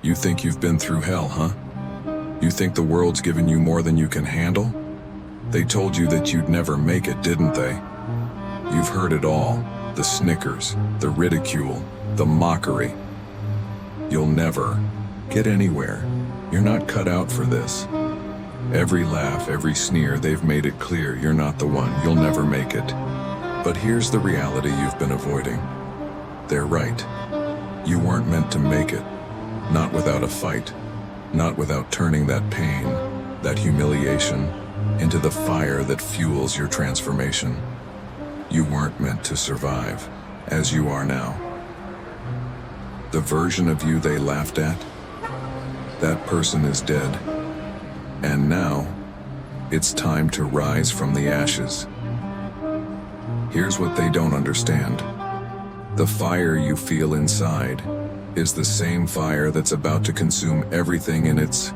You think you've been through hell, huh? You think the world's given you more than you can handle? They told you that you'd never make it, didn't they? You've heard it all. The snickers, the ridicule, the mockery. You'll never get anywhere. You're not cut out for this. Every laugh, every sneer, they've made it clear you're not the one. You'll never make it. But here's the reality you've been avoiding. They're right. You weren't meant to make it. Not without a fight. Not without turning that pain, that humiliation, into the fire that fuels your transformation. You weren't meant to survive, as you are now. The version of you they laughed at, that person is dead. And now, it's time to rise from the ashes. Here's what they don't understand. The fire you feel inside is the same fire that's about to consume everything in its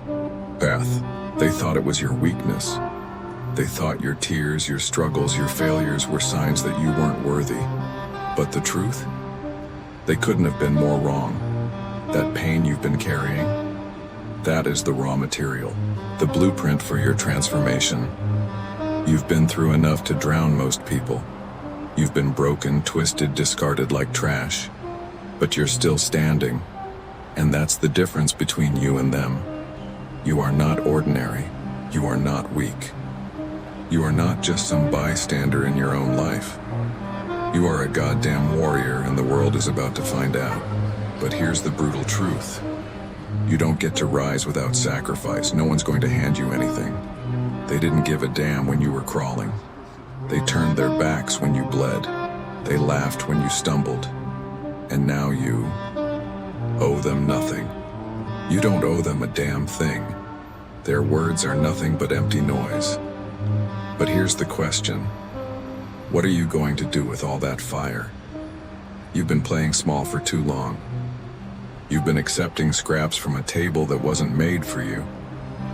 path. They thought it was your weakness. They thought your tears, your struggles, your failures were signs that you weren't worthy. But the truth? They couldn't have been more wrong. That pain you've been carrying, that is the raw material, the blueprint for your transformation. You've been through enough to drown most people. You've been broken, twisted, discarded like trash. But you're still standing, and that's the difference between you and them. You are not ordinary. You are not weak. You are not just some bystander in your own life. You are a goddamn warrior, and the world is about to find out. But here's the brutal truth. You don't get to rise without sacrifice. No one's going to hand you anything. They didn't give a damn when you were crawling. They turned their backs when you bled. They laughed when you stumbled. And now you owe them nothing. You don't owe them a damn thing. Their words are nothing but empty noise. But here's the question. What are you going to do with all that fire? You've been playing small for too long. You've been accepting scraps from a table that wasn't made for you.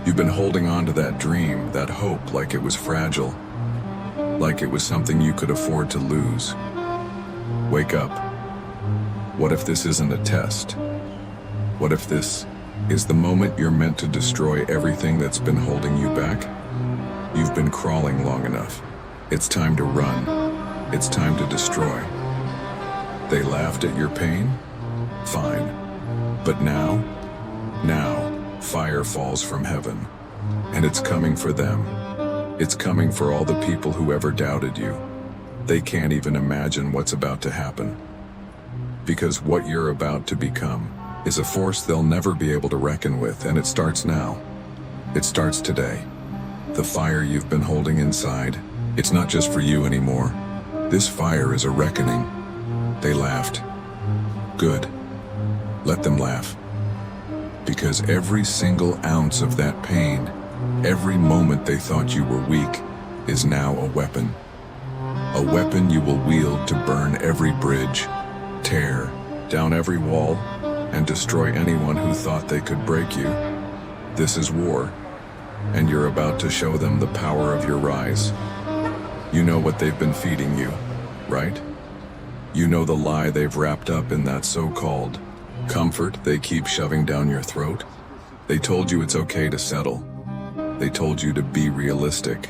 You've been holding on to that dream, that hope, like it was fragile. Like it was something you could afford to lose. Wake up. What if this isn't a test? What if this is the moment you're meant to destroy everything that's been holding you back? You've been crawling long enough. It's time to run. It's time to destroy. They laughed at your pain? Fine. But now, fire falls from heaven. And it's coming for them. It's coming for all the people who ever doubted you. They can't even imagine what's about to happen. Because what you're about to become is a force they'll never be able to reckon with, and it starts now. It starts today. The fire you've been holding inside, it's not just for you anymore. This fire is a reckoning. They laughed. Good. Let them laugh. Because every single ounce of that pain, every moment they thought you were weak, is now a weapon. A weapon you will wield to burn every bridge, tear down every wall, and destroy anyone who thought they could break you. This is war, and you're about to show them the power of your rise. You know what they've been feeding you, right? You know the lie they've wrapped up in that so-called comfort they keep shoving down your throat. They told you it's okay to settle. They told you to be realistic.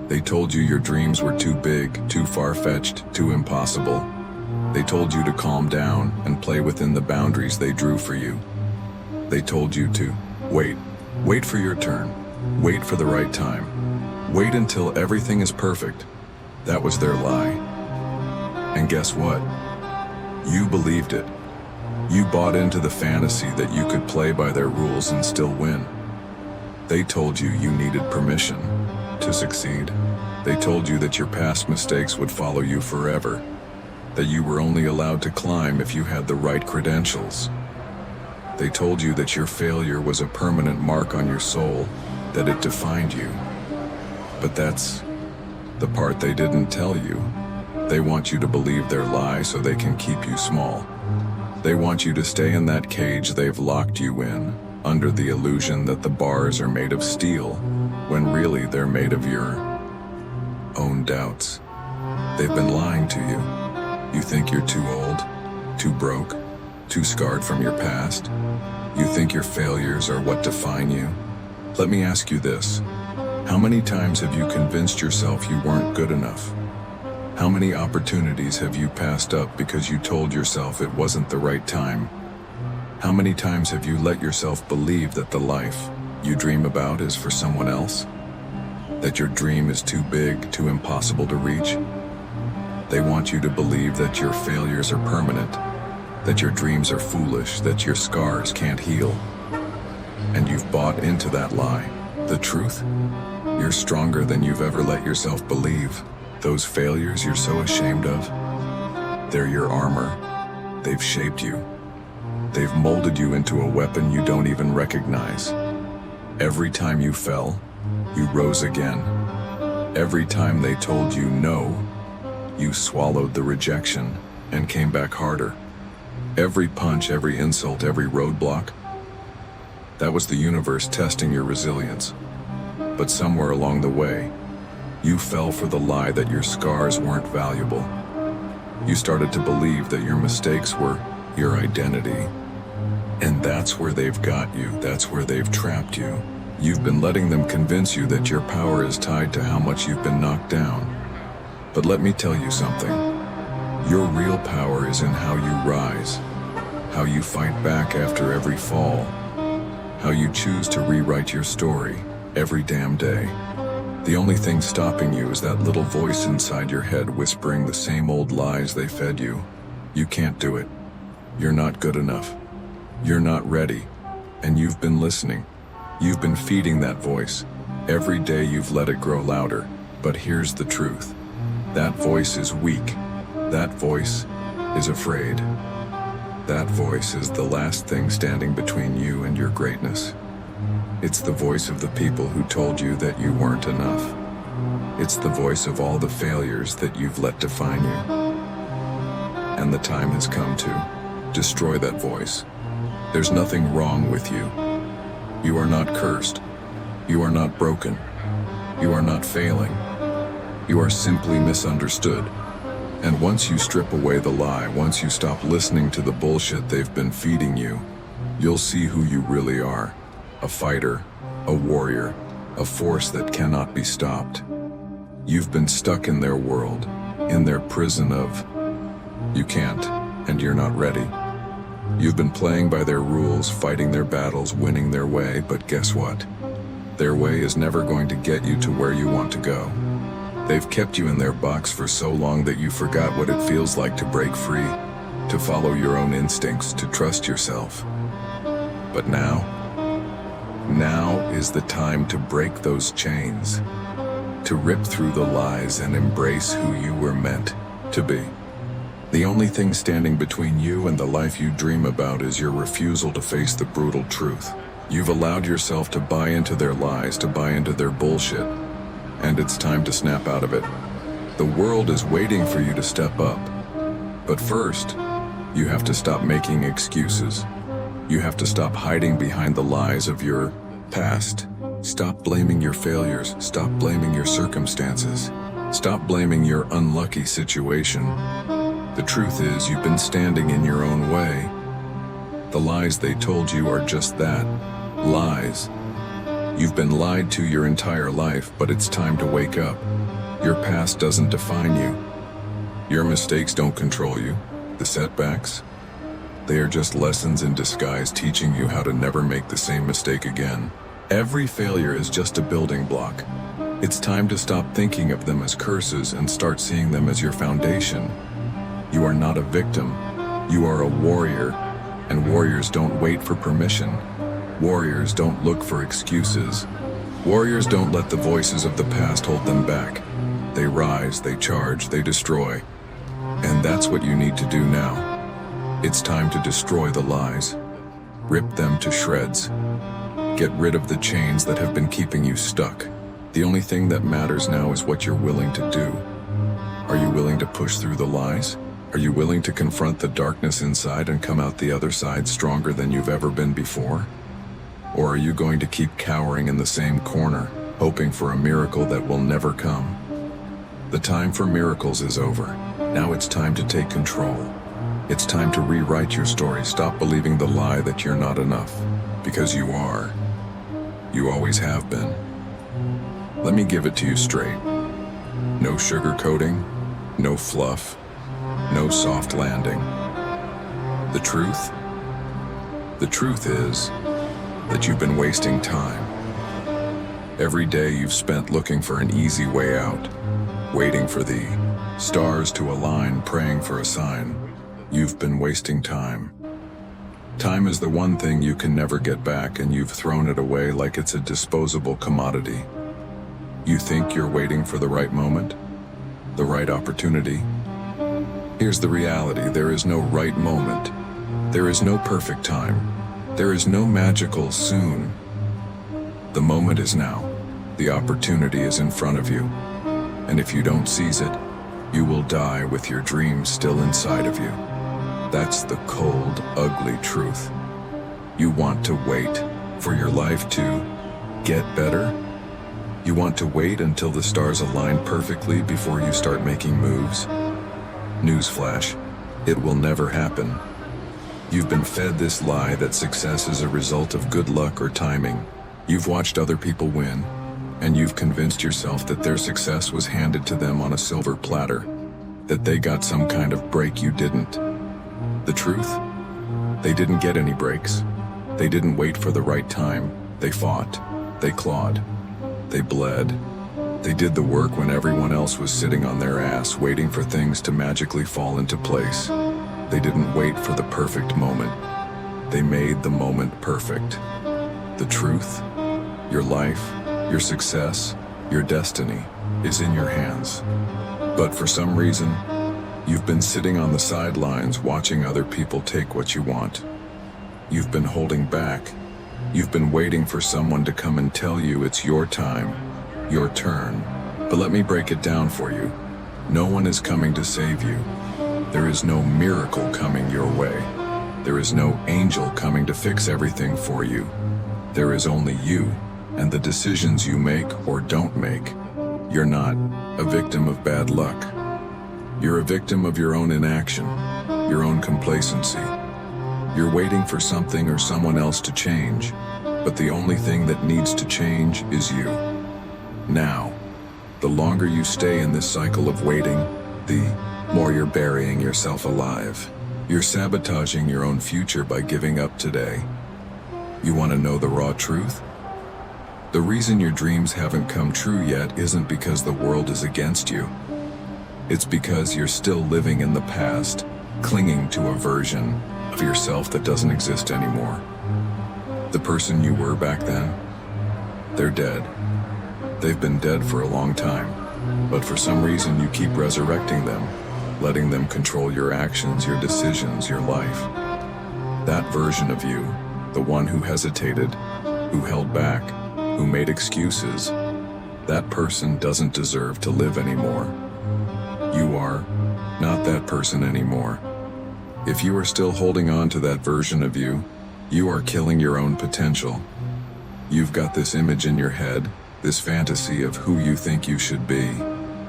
They told you your dreams were too big, too far-fetched, too impossible. They told you to calm down and play within the boundaries they drew for you. They told you to wait for your turn, wait for the right time, wait until everything is perfect. That was their lie. And guess what? You believed it. You bought into the fantasy that you could play by their rules and still win. They told you you needed permission to succeed. They told you that your past mistakes would follow you forever, that you were only allowed to climb if you had the right credentials. They told you that your failure was a permanent mark on your soul, that it defined you. But that's the part they didn't tell you. They want you to believe their lie so they can keep you small. They want you to stay in that cage they've locked you in, under the illusion that the bars are made of steel, when really they're made of your own doubts. They've been lying to you. You think you're too old, too broke, too scarred from your past. You think your failures are what define you? Let me ask you this. How many times have you convinced yourself you weren't good enough? How many opportunities have you passed up because you told yourself it wasn't the right time? How many times have you let yourself believe that the life you dream about is for someone else? That your dream is too big, too impossible to reach? They want you to believe that your failures are permanent, that your dreams are foolish, that your scars can't heal. And you've bought into that lie. The truth? You're stronger than you've ever let yourself believe. Those failures you're so ashamed of, they're your armor. They've shaped you. They've molded you into a weapon you don't even recognize. Every time you fell, you rose again. Every time they told you no, you swallowed the rejection and came back harder. Every punch, every insult, every roadblock, that was the universe testing your resilience. But somewhere along the way, you fell for the lie that your scars weren't valuable. You started to believe that your mistakes were your identity. And that's where they've got you. That's where they've trapped you. You've been letting them convince you that your power is tied to how much you've been knocked down. But let me tell you something. Your real power is in how you rise, how you fight back after every fall, how you choose to rewrite your story every damn day. The only thing stopping you is that little voice inside your head whispering the same old lies they fed you. You can't do it. You're not good enough. You're not ready. And you've been listening. You've been feeding that voice. Every day you've let it grow louder. But here's the truth. That voice is weak. That voice is afraid. That voice is the last thing standing between you and your greatness. It's the voice of the people who told you that you weren't enough. It's the voice of all the failures that you've let define you. And the time has come to destroy that voice. There's nothing wrong with you. You are not cursed. You are not broken. You are not failing. You are simply misunderstood. And once you strip away the lie, once you stop listening to the bullshit they've been feeding you, you'll see who you really are. A fighter, a warrior, a force that cannot be stopped. You've been stuck in their world, in their prison of, you can't, and you're not ready. You've been playing by their rules, fighting their battles, winning their way, but guess what? Their way is never going to get you to where you want to go. They've kept you in their box for so long that you forgot what it feels like to break free, to follow your own instincts, to trust yourself. But now is the time to break those chains, to rip through the lies and embrace who you were meant to be. The only thing standing between you and the life you dream about is your refusal to face the brutal truth. You've allowed yourself to buy into their lies, to buy into their bullshit, and it's time to snap out of it. The world is waiting for you to step up. But first, you have to stop making excuses. You have to stop hiding behind the lies of your past. Stop blaming your failures. Stop blaming your circumstances. Stop blaming your unlucky situation. The truth is, you've been standing in your own way. The lies they told you are just that, lies. You've been lied to your entire life, but it's time to wake up. Your past doesn't define you. Your mistakes don't control you. The setbacks, they are just lessons in disguise teaching you how to never make the same mistake again. Every failure is just a building block. It's time to stop thinking of them as curses and start seeing them as your foundation. You are not a victim. You are a warrior, and warriors don't wait for permission. Warriors don't look for excuses. Warriors don't let the voices of the past hold them back. They rise, they charge, they destroy. And that's what you need to do now. It's time to destroy the lies. Rip them to shreds. Get rid of the chains that have been keeping you stuck. The only thing that matters now is what you're willing to do. Are you willing to push through the lies? Are you willing to confront the darkness inside and come out the other side stronger than you've ever been before? Or are you going to keep cowering in the same corner, hoping for a miracle that will never come? The time for miracles is over. Now it's time to take control. It's time to rewrite your story. Stop believing the lie that you're not enough, because you are. You always have been. Let me give it to you straight. No sugarcoating, no fluff, no soft landing. The truth? The truth is that you've been wasting time. Every day you've spent looking for an easy way out, waiting for the stars to align, praying for a sign. You've been wasting time. Time is the one thing you can never get back, and you've thrown it away like it's a disposable commodity. You think you're waiting for the right moment, the right opportunity. Here's the reality: there is no right moment. There is no perfect time. There is no magical soon. The moment is now. The opportunity is in front of you. And if you don't seize it, you will die with your dreams still inside of you. That's the cold, ugly truth. You want to wait for your life to get better? You want to wait until the stars align perfectly before you start making moves? Newsflash, it will never happen. You've been fed this lie that success is a result of good luck or timing. You've watched other people win, and you've convinced yourself that their success was handed to them on a silver platter, that they got some kind of break you didn't. The truth? They didn't get any breaks. They didn't wait for the right time. They fought. They clawed. They bled. They did the work when everyone else was sitting on their ass, waiting for things to magically fall into place. They didn't wait for the perfect moment. They made the moment perfect. The truth, your life, your success, your destiny is in your hands. But for some reason, you've been sitting on the sidelines watching other people take what you want. You've been holding back. You've been waiting for someone to come and tell you it's your time, your turn. But let me break it down for you. No one is coming to save you. There is no miracle coming your way. There is no angel coming to fix everything for you. There is only you and the decisions you make or don't make. You're not a victim of bad luck. You're a victim of your own inaction, your own complacency. You're waiting for something or someone else to change, but the only thing that needs to change is you. Now, the longer you stay in this cycle of waiting, the more you're burying yourself alive. You're sabotaging your own future by giving up today. You want to know the raw truth? The reason your dreams haven't come true yet isn't because the world is against you. It's because you're still living in the past, clinging to a version of yourself that doesn't exist anymore. The person you were back then, they're dead. They've been dead for a long time, but for some reason you keep resurrecting them, letting them control your actions, your decisions, your life. That version of you, the one who hesitated, who held back, who made excuses, that person doesn't deserve to live anymore. You are not that person anymore. If you are still holding on to that version of you, you are killing your own potential. You've got this image in your head, this fantasy of who you think you should be.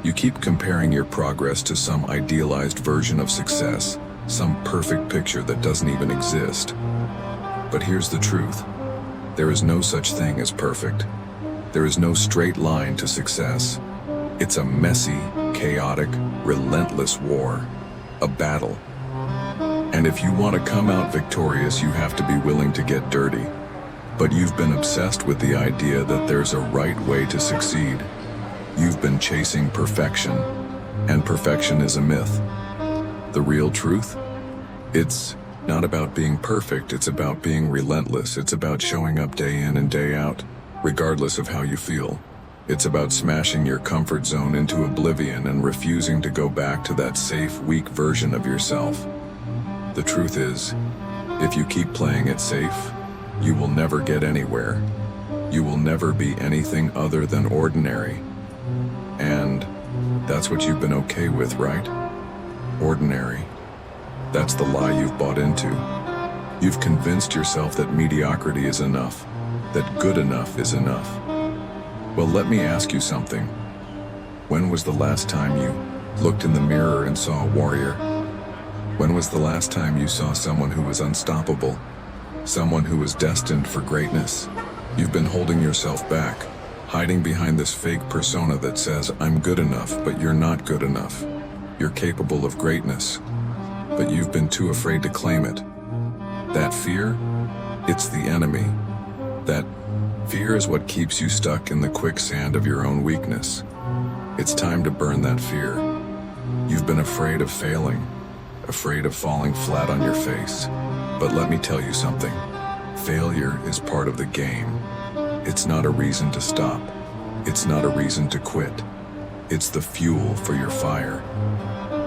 You keep comparing your progress to some idealized version of success, some perfect picture that doesn't even exist. But here's the truth. There is no such thing as perfect. There is no straight line to success. It's a messy, chaotic, relentless war, a battle. And if you want to come out victorious, you have to be willing to get dirty. But you've been obsessed with the idea that there's a right way to succeed. You've been chasing perfection, and perfection is a myth. The real truth? It's not about being perfect, it's about being relentless. It's about showing up day in and day out, regardless of how you feel. It's about smashing your comfort zone into oblivion and refusing to go back to that safe, weak version of yourself. The truth is, if you keep playing it safe, you will never get anywhere. You will never be anything other than ordinary. And that's what you've been okay with, right? Ordinary. That's the lie you've bought into. You've convinced yourself that mediocrity is enough, that good enough is enough. Well, let me ask you something. When was the last time you looked in the mirror and saw a warrior? When was the last time you saw someone who was unstoppable? Someone who was destined for greatness? You've been holding yourself back, hiding behind this fake persona that says, I'm good enough, but you're not good enough. You're capable of greatness, but you've been too afraid to claim it. That fear, it's the enemy. That fear is what keeps you stuck in the quicksand of your own weakness. It's time to burn that fear. You've been afraid of failing, afraid of falling flat on your face. But let me tell you something. Failure is part of the game. It's not a reason to stop. It's not a reason to quit. It's the fuel for your fire.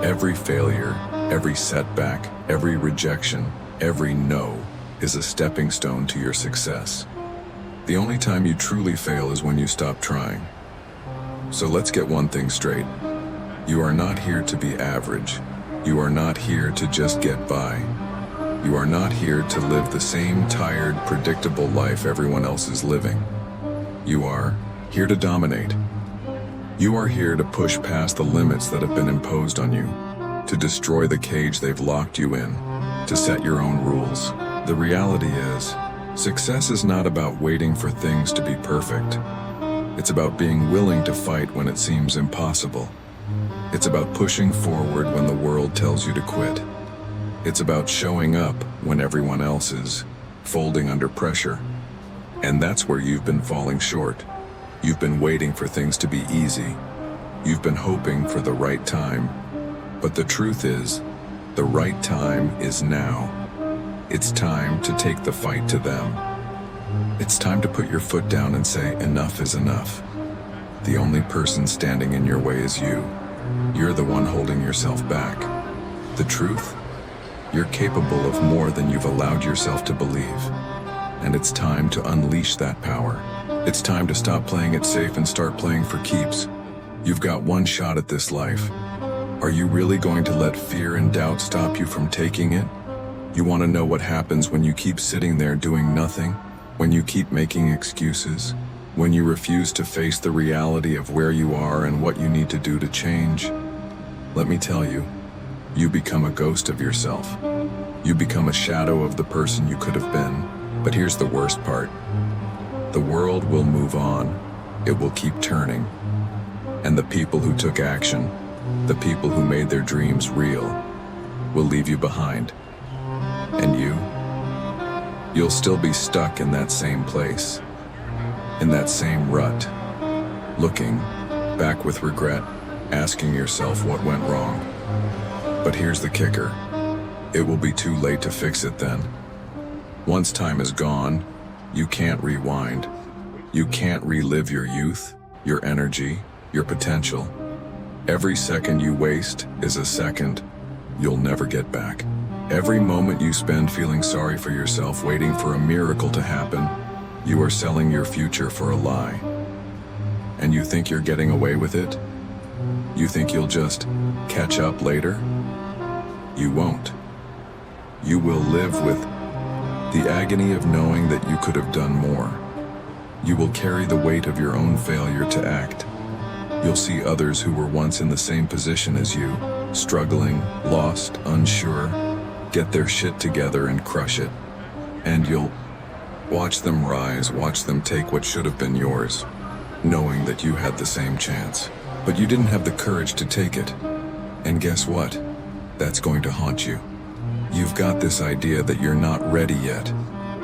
Every failure, every setback, every rejection, every no is a stepping stone to your success. The only time you truly fail is when you stop trying. So let's get one thing straight. You are not here to be average. You are not here to just get by. You are not here to live the same tired, predictable life everyone else is living. You are here to dominate. You are here to push past the limits that have been imposed on you, to destroy the cage they've locked you in, to set your own rules. The reality is, success is not about waiting for things to be perfect. It's about being willing to fight when it seems impossible. It's about pushing forward when the world tells you to quit. It's about showing up when everyone else is folding under pressure. And that's where you've been falling short. You've been waiting for things to be easy. You've been hoping for the right time. But the truth is, the right time is now. It's time to take the fight to them. It's time to put your foot down and say, enough is enough. The only person standing in your way is you. You're the one holding yourself back. The truth? You're capable of more than you've allowed yourself to believe. And it's time to unleash that power. It's time to stop playing it safe and start playing for keeps. You've got one shot at this life. Are you really going to let fear and doubt stop you from taking it? You want to know what happens when you keep sitting there doing nothing? When you keep making excuses? When you refuse to face the reality of where you are and what you need to do to change? Let me tell you, you become a ghost of yourself. You become a shadow of the person you could have been. But here's the worst part. The world will move on. It will keep turning. And the people who took action, the people who made their dreams real, will leave you behind. And you'll still be stuck in that same place, in that same rut, looking back with regret, asking yourself what went wrong. But here's the kicker. It will be too late to fix it then. Once time is gone, you can't rewind. You can't relive your youth, your energy, your potential. Every second you waste is a second you'll never get back. Every moment you spend feeling sorry for yourself, waiting for a miracle to happen, you are selling your future for a lie. And you think you're getting away with it? You think you'll just catch up later? You won't. You will live with the agony of knowing that you could have done more. You will carry the weight of your own failure to act. You'll see others who were once in the same position as you, struggling, lost, unsure, get their shit together and crush it. And you'll watch them rise, watch them take what should have been yours, knowing that you had the same chance. But you didn't have the courage to take it. And guess what? That's going to haunt you. You've got this idea that you're not ready yet,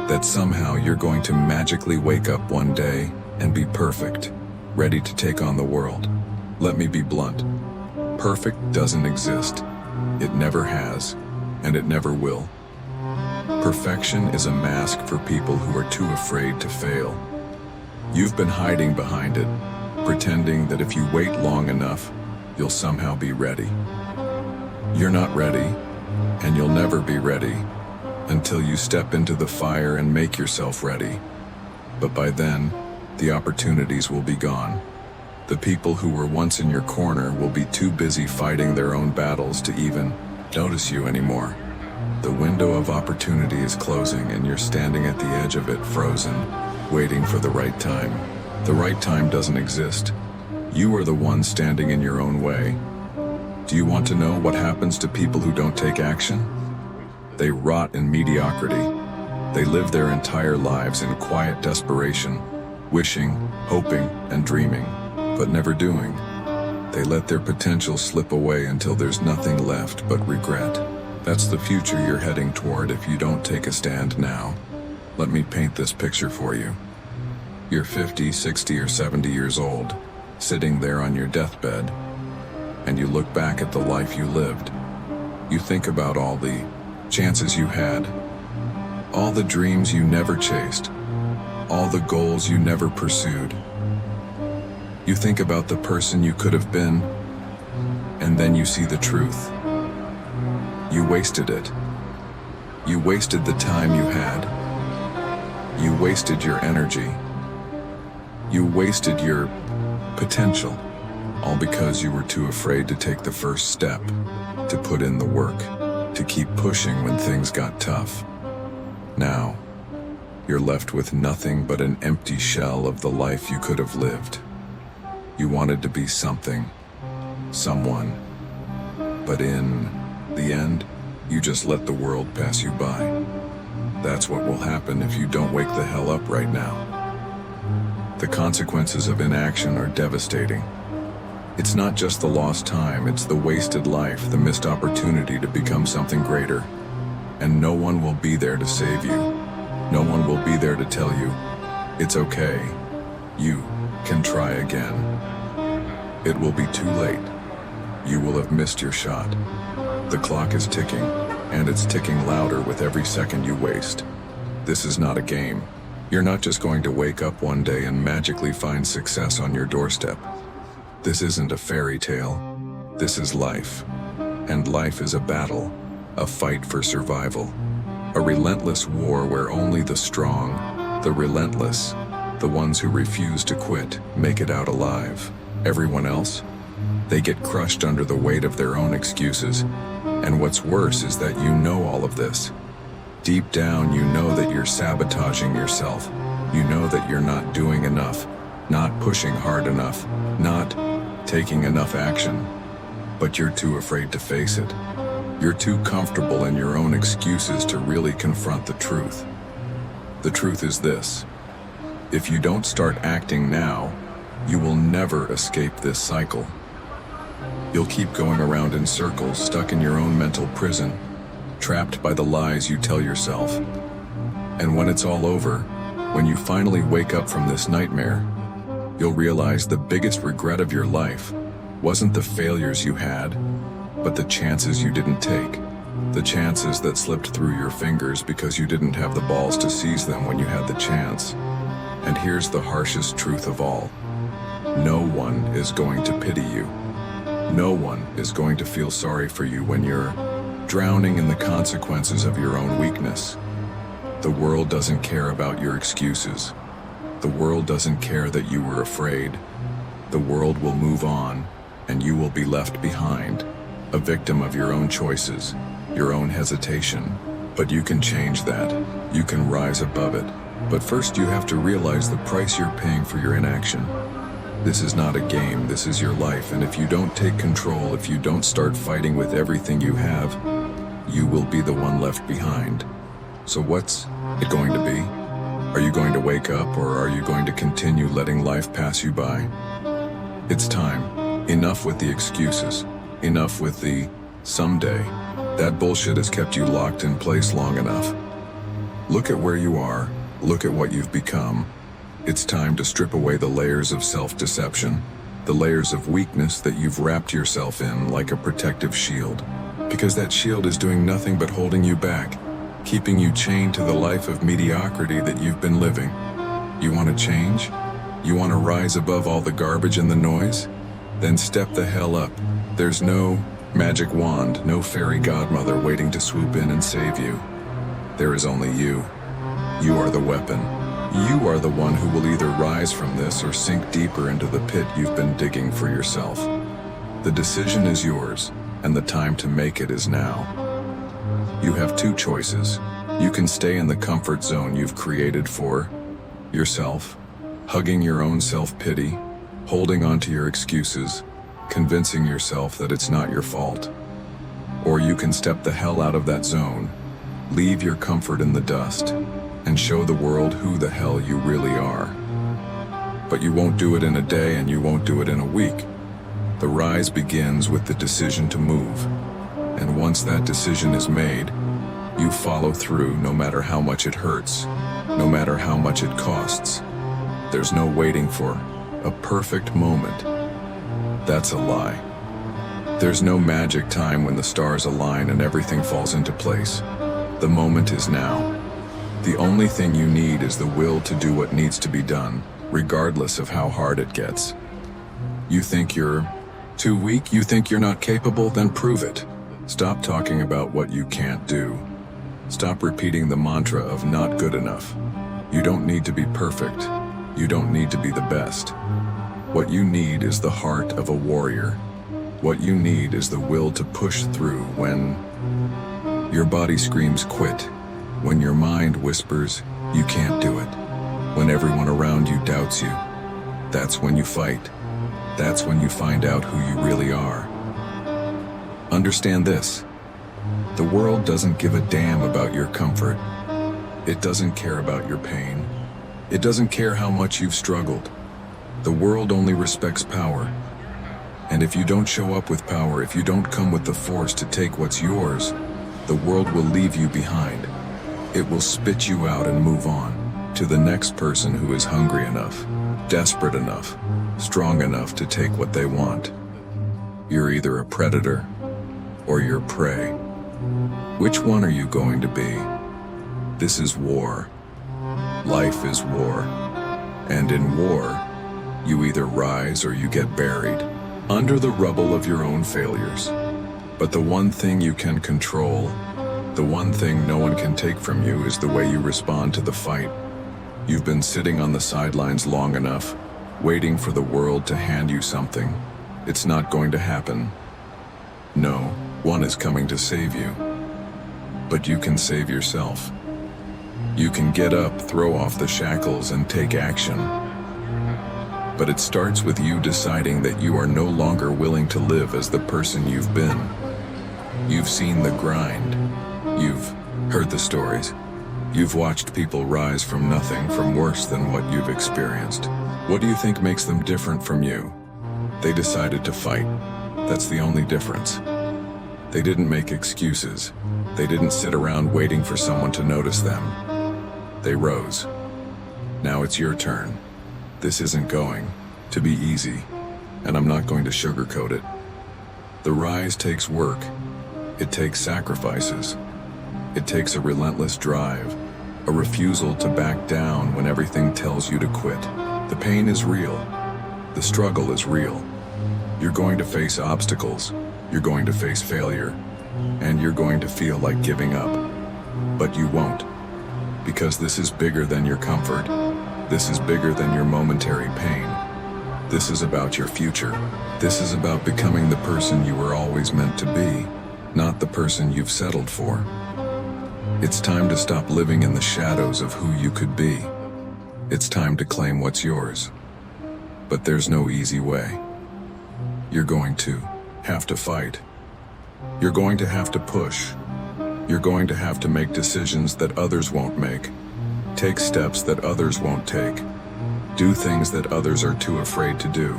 that somehow you're going to magically wake up one day and be perfect, ready to take on the world. Let me be blunt. Perfect doesn't exist. It never has, and it never will. Perfection is a mask for people who are too afraid to fail. You've been hiding behind it, pretending that if you wait long enough, you'll somehow be ready. You're not ready, and you'll never be ready until you step into the fire and make yourself ready. But by then, the opportunities will be gone. The people who were once in your corner will be too busy fighting their own battles to even notice you anymore. The window of opportunity is closing, and you're standing at the edge of it, frozen, waiting for the right time. The right time doesn't exist. You are the one standing in your own way. Do you want to know what happens to people who don't take action? They rot in mediocrity. They live their entire lives in quiet desperation, wishing, hoping, and dreaming, but never doing. They let their potential slip away until there's nothing left but regret. That's the future you're heading toward if you don't take a stand now. Let me paint this picture for you. You're 50, 60, or 70 years old, sitting there on your deathbed, and you look back at the life you lived. You think about all the chances you had, all the dreams you never chased, all the goals you never pursued. You think about the person you could have been, and then you see the truth. You wasted it. You wasted the time you had. You wasted your energy. You wasted your potential, all because you were too afraid to take the first step, to put in the work, to keep pushing when things got tough. Now, you're left with nothing but an empty shell of the life you could have lived. You wanted to be something, someone, but in the end, you just let the world pass you by. That's what will happen if you don't wake the hell up right now. The consequences of inaction are devastating. It's not just the lost time, it's the wasted life, the missed opportunity to become something greater. And no one will be there to save you. No one will be there to tell you, it's okay, you can try again. It will be too late. You will have missed your shot. The clock is ticking, and it's ticking louder with every second you waste. This is not a game. You're not just going to wake up one day and magically find success on your doorstep. This isn't a fairy tale. This is life. And life is a battle, a fight for survival. A relentless war where only the strong, the relentless, the ones who refuse to quit, make it out alive. Everyone else? They get crushed under the weight of their own excuses. And what's worse is that you know all of this. Deep down, you know that you're sabotaging yourself. You know that you're not doing enough, not pushing hard enough, not taking enough action. But you're too afraid to face it. You're too comfortable in your own excuses to really confront the truth. The truth is this: if you don't start acting now, you will never escape this cycle. You'll keep going around in circles, stuck in your own mental prison, trapped by the lies you tell yourself. And when it's all over, when you finally wake up from this nightmare, you'll realize the biggest regret of your life wasn't the failures you had, but the chances you didn't take. The chances that slipped through your fingers because you didn't have the balls to seize them when you had the chance. And here's the harshest truth of all. No one is going to pity you. No one is going to feel sorry for you when you're drowning in the consequences of your own weakness. The world doesn't care about your excuses. The world doesn't care that you were afraid. The world will move on, and you will be left behind, a victim of your own choices, your own hesitation. But you can change that. You can rise above it. But first you have to realize the price you're paying for your inaction. This is not a game, this is your life, and if you don't take control, if you don't start fighting with everything you have, you will be the one left behind. So what's it going to be? Are you going to wake up, or are you going to continue letting life pass you by? It's time. Enough with the excuses. Enough with the someday. That bullshit has kept you locked in place long enough. Look at where you are. Look at what you've become. It's time to strip away the layers of self-deception, the layers of weakness that you've wrapped yourself in like a protective shield. Because that shield is doing nothing but holding you back, keeping you chained to the life of mediocrity that you've been living. You want to change? You want to rise above all the garbage and the noise? Then step the hell up. There's no magic wand, no fairy godmother waiting to swoop in and save you. There is only you. You are the weapon. You are the one who will either rise from this or sink deeper into the pit you've been digging for yourself. The decision is yours, and the time to make it is now. You have two choices. You can stay in the comfort zone you've created for yourself, hugging your own self-pity, holding on to your excuses, convincing yourself that it's not your fault. Or you can step the hell out of that zone, leave your comfort in the dust, and show the world who the hell you really are. But you won't do it in a day, and you won't do it in a week. The rise begins with the decision to move. And once that decision is made, you follow through no matter how much it hurts, no matter how much it costs. There's no waiting for a perfect moment. That's a lie. There's no magic time when the stars align and everything falls into place. The moment is now. The only thing you need is the will to do what needs to be done, regardless of how hard it gets. You think you're too weak? You think you're not capable? Then prove it. Stop talking about what you can't do. Stop repeating the mantra of not good enough. You don't need to be perfect. You don't need to be the best. What you need is the heart of a warrior. What you need is the will to push through when your body screams quit, when your mind whispers you can't do it, when everyone around you doubts you. That's when you fight. That's when you find out who you really are. Understand this. The world doesn't give a damn about your comfort. It doesn't care about your pain. It doesn't care how much you've struggled. The world only respects power. And if you don't show up with power, if you don't come with the force to take what's yours, the world will leave you behind. It will spit you out and move on to the next person who is hungry enough, desperate enough, strong enough to take what they want. You're either a predator or you're prey. Which one are you going to be? This is war. Life is war. And in war, you either rise or you get buried under the rubble of your own failures. But the one thing you can control, the one thing no one can take from you, is the way you respond to the fight. You've been sitting on the sidelines long enough, waiting for the world to hand you something. It's not going to happen. No, one is coming to save you. But you can save yourself. You can get up, throw off the shackles, and take action. But it starts with you deciding that you are no longer willing to live as the person you've been. You've seen the grind. You've heard the stories. You've watched people rise from nothing, from worse than what you've experienced. What do you think makes them different from you? They decided to fight. That's the only difference. They didn't make excuses. They didn't sit around waiting for someone to notice them. They rose. Now it's your turn. This isn't going to be easy, and I'm not going to sugarcoat it. The rise takes work. It takes sacrifices. It takes a relentless drive, a refusal to back down when everything tells you to quit. The pain is real. The struggle is real. You're going to face obstacles. You're going to face failure. And you're going to feel like giving up. But you won't. Because this is bigger than your comfort. This is bigger than your momentary pain. This is about your future. This is about becoming the person you were always meant to be, not the person you've settled for. It's time to stop living in the shadows of who you could be. It's time to claim what's yours. But there's no easy way. You're going to have to fight. You're going to have to push. You're going to have to make decisions that others won't make. Take steps that others won't take. Do things that others are too afraid to do.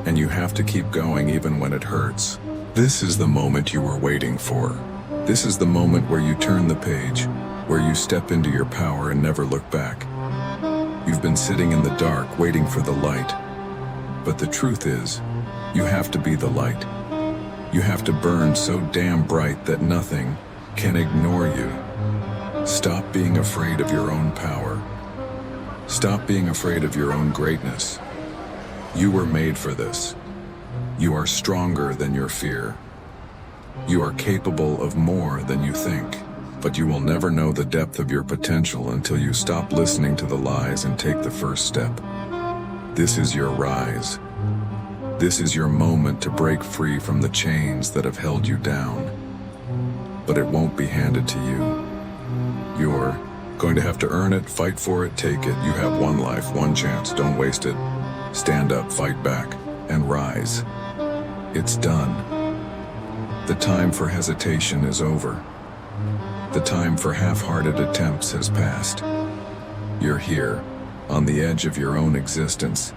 And you have to keep going even when it hurts. This is the moment you were waiting for. This is the moment where you turn the page, where you step into your power and never look back. You've been sitting in the dark waiting for the light. But the truth is, you have to be the light. You have to burn so damn bright that nothing can ignore you. Stop being afraid of your own power. Stop being afraid of your own greatness. You were made for this. You are stronger than your fear. You are capable of more than you think, but you will never know the depth of your potential until you stop listening to the lies and take the first step. This is your rise. This is your moment to break free from the chains that have held you down. But it won't be handed to you. You're going to have to earn it, fight for it, take it. You have one life, one chance. Don't waste it. Stand up, fight back, and rise. It's done. The time for hesitation is over. The time for half-hearted attempts has passed. You're here, on the edge of your own existence,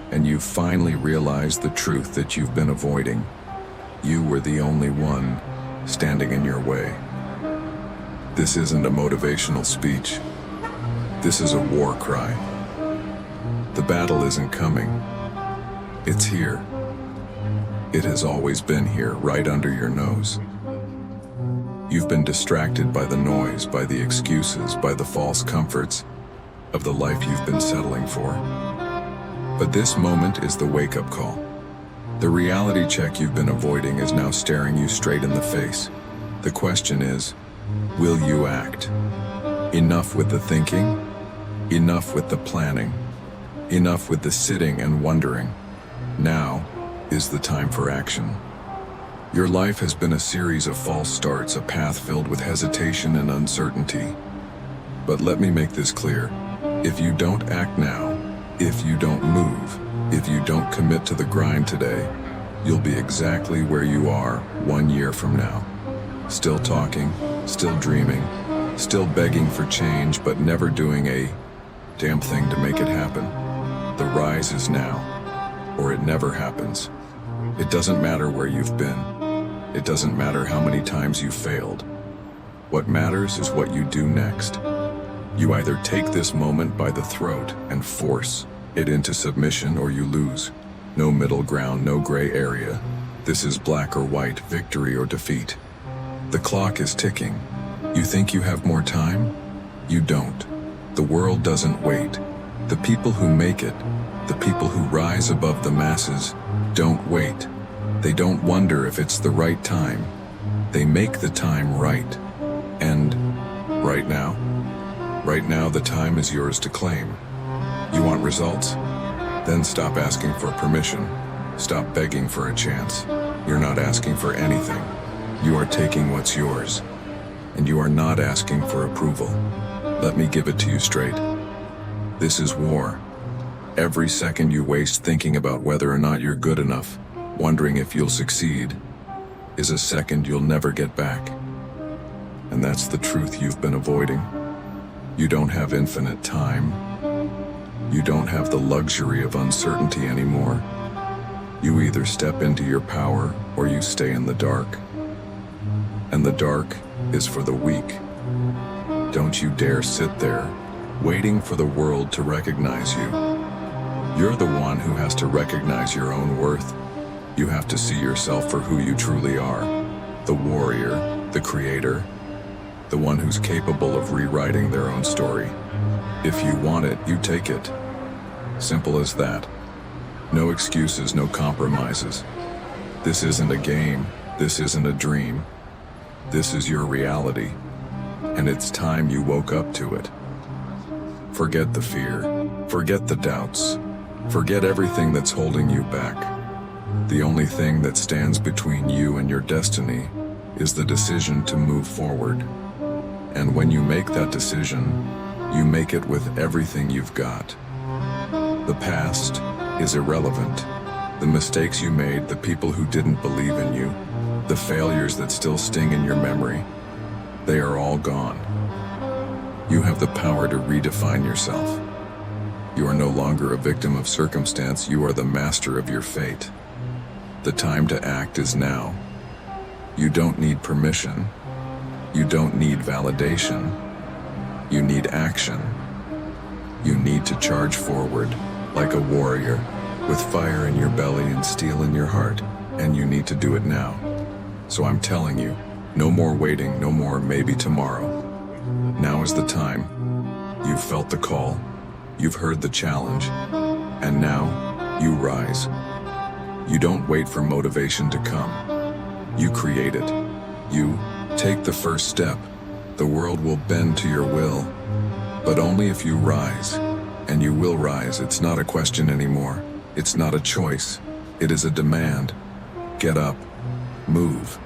and you've finally realized the truth that you've been avoiding. You were the only one standing in your way. This isn't a motivational speech. This is a war cry. The battle isn't coming. It's here. It has always been here, right under your nose. You've been distracted by the noise, by the excuses, by the false comforts of the life you've been settling for. But this moment is the wake-up call. The reality check you've been avoiding is now staring you straight in the face. The question is, will you act? Enough with the thinking, enough with the planning, enough with the sitting and wondering. Now is the time for action. Your life has been a series of false starts, a path filled with hesitation and uncertainty. But let me make this clear. If you don't act now, if you don't move, if you don't commit to the grind today, you'll be exactly where you are 1 year from now. Still talking, still dreaming, still begging for change, but never doing a damn thing to make it happen. The rise is now, or it never happens. It doesn't matter where you've been. It doesn't matter how many times you failed. What matters is what you do next. You either take this moment by the throat and force it into submission, or you lose. No middle ground, no gray area. This is black or white, victory or defeat. The clock is ticking. You think you have more time? You don't. The world doesn't wait. The people who make it, the people who rise above the masses, don't wait. They don't wonder if it's the right time. They make the time right. And right now the time is yours to claim. You want results? Then stop asking for permission. Stop begging for a chance. You're not asking for anything. You are taking what's yours. And you are not asking for approval. Let me give it to you straight. This is war. Every second you waste thinking about whether or not you're good enough, wondering if you'll succeed, is a second you'll never get back. And that's the truth you've been avoiding. You don't have infinite time. You don't have the luxury of uncertainty anymore. You either step into your power or you stay in the dark. And the dark is for the weak. Don't you dare sit there, waiting for the world to recognize you. You're the one who has to recognize your own worth. You have to see yourself for who you truly are. The warrior, the creator, the one who's capable of rewriting their own story. If you want it, you take it. Simple as that. No excuses, no compromises. This isn't a game. This isn't a dream. This is your reality. And it's time you woke up to it. Forget the fear. Forget the doubts. Forget everything that's holding you back. The only thing that stands between you and your destiny is the decision to move forward. And when you make that decision, you make it with everything you've got. The past is irrelevant. The mistakes you made, the people who didn't believe in you, the failures that still sting in your memory, they are all gone. You have the power to redefine yourself. You are no longer a victim of circumstance, you are the master of your fate. The time to act is now. You don't need permission. You don't need validation. You need action. You need to charge forward like a warrior with fire in your belly and steel in your heart, and you need to do it now. So I'm telling you, no more waiting, no more maybe tomorrow. Now is the time. You've felt the call. You've heard the challenge. And now, you rise. You don't wait for motivation to come. You create it. You take the first step. The world will bend to your will. But only if you rise. And you will rise. It's not a question anymore. It's not a choice. It is a demand. Get up. Move.